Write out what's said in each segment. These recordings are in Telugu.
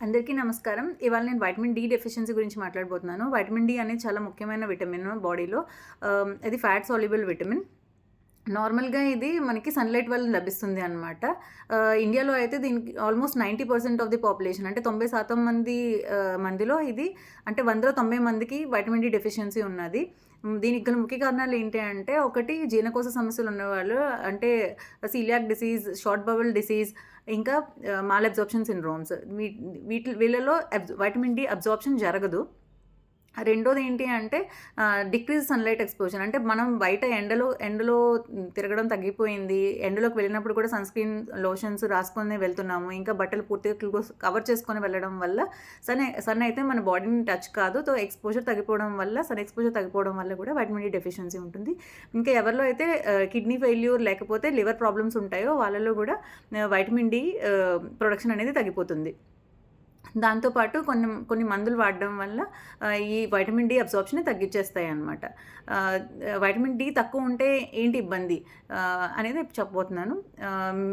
అందరికీ నమస్కారం. ఇవాళ నేను వైటమిన్ డి డెఫిషియన్సీ గురించి మాట్లాడబోతున్నాను. వైటమిన్ డి అనేది చాలా ముఖ్యమైన విటమిన్ బాడీలో. ఇది ఫ్యాట్ సాల్యుబుల్ విటమిన్. నార్మల్‌గా ఇది మనకి సన్‌లైట్ వల్ల లభిస్తుంది అనమాట. ఇండియాలో అయితే దీనికి ఆల్మోస్ట్ 90% ఆఫ్ ది పాపులేషన్ అంటే 90% మందిలో ఇది అంటే 100లో 90 మందికి వైటమిన్ డి డెఫిషియన్సీ ఉన్నది. దీనికి గల ముఖ్య కారణాలు ఏంటి అంటే, ఒకటి జీర్ణకోశ సమస్యలు ఉన్నవాళ్ళు అంటే coeliac disease, short bowel disease, ఇంకా మాల్ అబ్జార్ప్షన్ సిండ్రోమ్స్ వీళ్ళలో వైటమిన్ డి అబ్జార్ప్షన్ జరగదు. రెండోది ఏంటి అంటే డిక్రీజ్ సన్‌లైట్ ఎక్స్‌పోజర్. అంటే మనం బయట ఎండలో తిరగడం తగ్గిపోయింది. ఎండలోకి వెళ్ళినప్పుడు కూడా సన్‌స్క్రీన్ లోషన్స్ రాసుకొనే వెళ్తున్నాము. ఇంకా బట్టలు పూర్తిగా కవర్ చేసుకొని వెళ్ళడం వల్ల సన్ అయితే మన బాడీని టచ్ కాదు. ఎక్స్‌పోజర్ తగ్గిపోవడం వల్ల సన్ ఎక్స్‌పోజర్ తగ్గిపోవడం వల్ల కూడా వైటమిన్ డి డెఫిషియన్సీ ఉంటుంది. ఇంకా ఎవరిలో అయితే కిడ్నీ ఫెయిల్యూర్ లేకపోతే లివర్ ప్రాబ్లమ్స్ ఉంటాయో వాళ్ళలో కూడా వైటమిన్ డి ప్రొడక్షన్ అనేది తగ్గిపోతుంది. దాంతో పాటు కొన్ని మందులు వాడడం వల్ల ఈ వైటమిన్ డి అబ్జార్ప్షన్ తగ్గించేస్తాయన్నమాట. వైటమిన్ డి తక్కువ ఉంటే ఏంటి ఇబ్బంది అనేది చెప్పబోతున్నాను.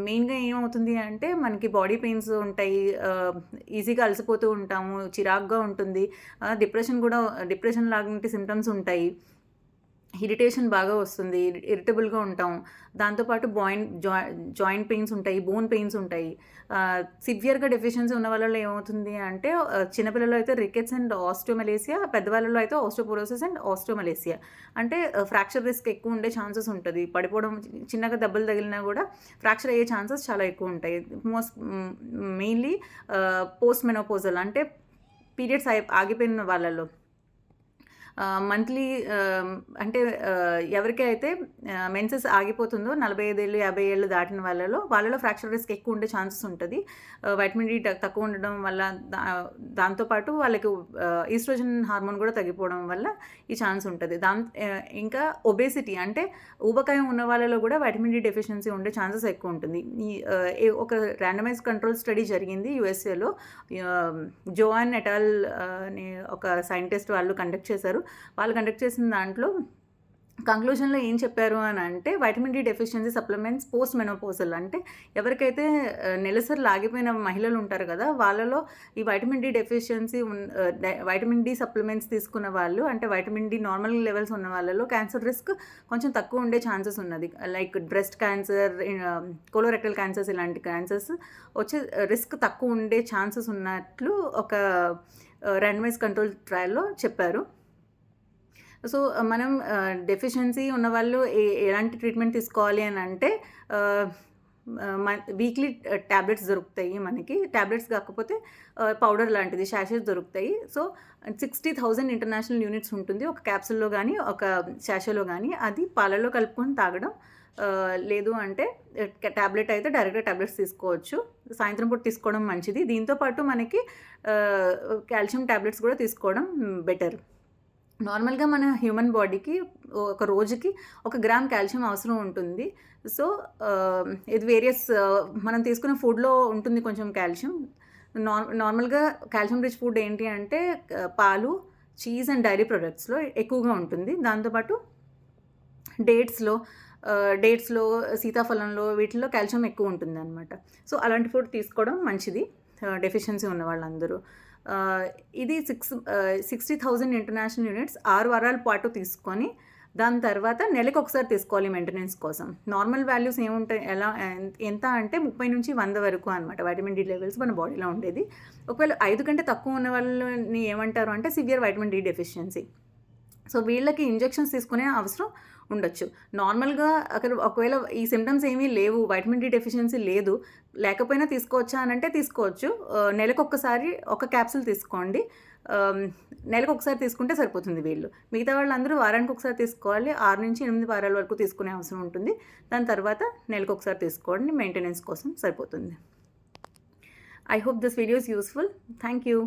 మెయిన్‌గా ఏమవుతుంది అంటే మనకి బాడీ పెయిన్స్ ఉంటాయి. ఈజీగా అలసిపోతూ ఉంటాము. చిరాకుగా ఉంటుంది. డిప్రెషన్ లాంటి సింప్టమ్స్ ఉంటాయి. ఇరిటేషన్ బాగా వస్తుంది. ఇరిటబుల్‌గా ఉంటాం. దాంతోపాటు జాయింట్ పెయిన్స్ ఉంటాయి. బోన్ పెయిన్స్ ఉంటాయి. సివియర్‌గా డెఫిషియన్సీ ఉన్న వాళ్ళలో ఏమవుతుంది అంటే చిన్నపిల్లల్లో అయితే రికెట్స్ అండ్ ఆస్టియోమలేసియా, పెద్దవాళ్ళలో అయితే ఆస్టియోపోరోసిస్ అండ్ ఆస్టియోమలేసియా. అంటే ఫ్రాక్చర్ రిస్క్ ఎక్కువ ఉండే ఛాన్సెస్ ఉంటది. పడిపోవడం, చిన్నగా దెబ్బలు తగిలినా కూడా ఫ్రాక్చర్ అయ్యే ఛాన్సెస్ చాలా ఎక్కువ ఉంటాయి. మెయిన్‌లీ పోస్ట్ మెనోపాజల్ అంటే పీరియడ్స్ ఆగిపోయిన వాళ్ళలో. మంత్లీ అంటే ఎవరికైతే మెన్సెస్ ఆగిపోతుందో 45 ఏళ్ళు, 50 ఏళ్ళు దాటిన వాళ్ళలో ఫ్రాక్చర్ రిస్క్ ఎక్కువ ఉండే ఛాన్సెస్ ఉంటుంది. వైటమిన్ డి తక్కువ ఉండడం వల్ల దాంతోపాటు వాళ్ళకి ఈస్ట్రోజన్ హార్మోన్ కూడా తగ్గిపోవడం వల్ల ఈ ఛాన్స్ ఉంటుంది. ఇంకా ఒబేసిటీ అంటే ఊబకాయం ఉన్న వాళ్ళలో కూడా వైటమిన్ డి డెఫిషియన్సీ ఉండే ఛాన్సెస్ ఎక్కువ ఉంటుంది. ఒక ర్యాండమైజ్ కంట్రోల్ స్టడీ జరిగింది యూఎస్ఏలో. జోయాన్ ఎటాల్ అనే ఒక సైంటిస్ట్ వాళ్ళు కండక్ట్ చేశారు. వాళ్ళు కండక్ట్ చేసిన దాంట్లో కంక్లూజన్‌లో ఏం చెప్పారు అని అంటే, vitamin D deficiency supplements post menopausal అంటే ఎవరికైతే నెలసరిలు ఆగిపోయిన మహిళలు ఉంటారు కదా, వాళ్ళలో ఈ vitamin D deficiency vitamin D supplements తీసుకున్న వాళ్ళు అంటే వైటమిన్ డి నార్మల్ లెవెల్స్ ఉన్న వాళ్ళలో క్యాన్సర్ రిస్క్ కొంచెం తక్కువ ఉండే ఛాన్సెస్ ఉన్నది. Like breast cancer, colorectal cancers, ఇలాంటి క్యాన్సర్స్ వచ్చే రిస్క్ తక్కువ ఉండే ఛాన్సెస్ ఉన్నట్లు ఒక ర్యాండమైజ్ కంట్రోల్ ట్రయల్‌లో చెప్పారు. సో, మనం డెఫిషియన్సీ ఉన్నవాళ్ళు ఎలాంటి ట్రీట్మెంట్ తీసుకోవాలి అని అంటే వీక్లీ టాబ్లెట్స్ దొరుకుతాయి మనకి. టాబ్లెట్స్ కాకపోతే పౌడర్ లాంటిది శాషేస్ దొరుకుతాయి. సో, 60,000 ఇంటర్నేషనల్ యూనిట్స్ ఉంటుంది ఒక క్యాప్సూల్‌లో కానీ, ఒక శాషేలో కానీ. అది పాలల్లో కలుపుకొని తాగడం. లేదు అంటే టాబ్లెట్ అయితే డైరెక్ట్‌గా టాబ్లెట్స్ తీసుకోవచ్చు. సాయంత్రం పూట తీసుకోవడం మంచిది. దీంతో పాటు మనకి కాల్షియం టాబ్లెట్స్ కూడా తీసుకోవడం బెటర్. నార్మల్‌గా మన హ్యూమన్ బాడీకి ఒక రోజుకి 1 గ్రామ్ కాల్షియం అవసరం ఉంటుంది. సో, ఇది మనం తీసుకునే ఫుడ్‌లో ఉంటుంది కొంచెం కాల్షియం. నార్మల్‌గా కాల్షియం రిచ్ ఫుడ్ ఏంటి అంటే పాలు, చీజ్ అండ్ డైరీ ప్రొడక్ట్స్‌లో ఎక్కువగా ఉంటుంది. దాంతోపాటు డేట్స్‌లో, సీతాఫలంలో వీటిల్లో కాల్షియం ఎక్కువ ఉంటుందన్నమాట. సో, అలాంటి ఫుడ్ తీసుకోవడం మంచిది డెఫిషియన్సీ ఉన్న వాళ్ళందరూ. ఇది 60,000 ఇంటర్నేషనల్ యూనిట్స్ 6 వారాల పాటు తీసుకొని దాని తర్వాత నెలకు ఒకసారి తీసుకోవాలి మెయింటెనెన్స్ కోసం. నార్మల్ వాల్యూస్ ఏముంటాయి, ఎంత అంటే 30-100 వరకు అనమాట వైటమిన్ డి లెవెల్స్ మన బాడీలో ఉండేది. ఒకవేళ 5 కంటే తక్కువ ఉన్న వాళ్ళని ఏమంటారు అంటే severe vitamin D deficiency. So, వీళ్ళకి ఇంజెక్షన్స్ తీసుకునే అవసరం ఉండొచ్చు. నార్మల్‌గా ఒకవేళ ఈ సింప్టమ్స్ ఏమీ లేవు, వైటమిన్ డి డెఫిషియన్సీ లేకపోయినా తీసుకోవచ్చా అని అంటే తీసుకోవచ్చు. నెలకొకసారి ఒక క్యాప్సూల్ తీసుకోండి. నెలకొకసారి తీసుకుంటే సరిపోతుంది వీళ్ళు. మిగతా వాళ్ళందరూ వారానికి ఒకసారి తీసుకోవాలి. 6-8 వారాల వరకు తీసుకునే అవసరం ఉంటుంది. దాని తర్వాత నెలకొకసారి తీసుకోండి. మెయింటెనెన్స్ కోసం సరిపోతుంది. I hope this video is useful. Thank you.